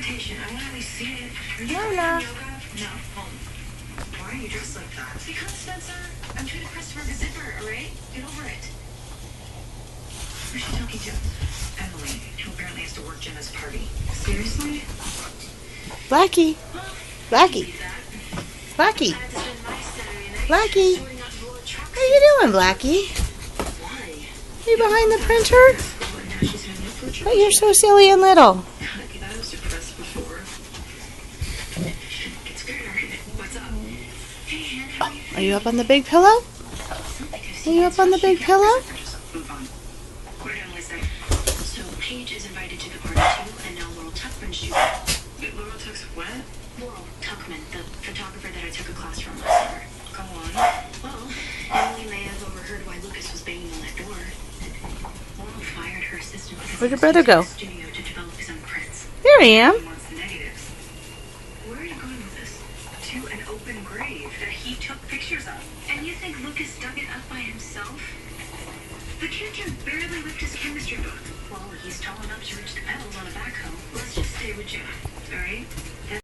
invitation. I want to at least see it. Are you Lola. yoga? No. Home. Why are you dressed like that? Because, Spencer, I'm trying to Christopher the zipper, alright? Get over it. Who's she talking to? Emily, who apparently has to work Jenna's party. Seriously? Blackie. Blackie. Blackie. Blackie. How you doing, Blackie? Are you behind the printer? But you're so silly and little. Are you up on the big pillow? Are you up on the big pillow? So Paige is invited to the party too, and now Laurel Tuckman's shooting. Wait, Laurel Tuck's what? Laurel Tuckman, the photographer that I took a class from last summer. Go on. Well, Emily may have overheard why Lucas was banging on that door. Laurel fired her assistant because Where'd your brother go? Studio to develop his own prints. There I am. He wants the negatives. Where are you going with this? To an open grave that he took pictures of. And you think Lucas dug it up by himself? The kid can barely lift his chemistry book. Well, he's tall enough to reach the pedals on a backhoe. Let's just stay with Jenna, all right?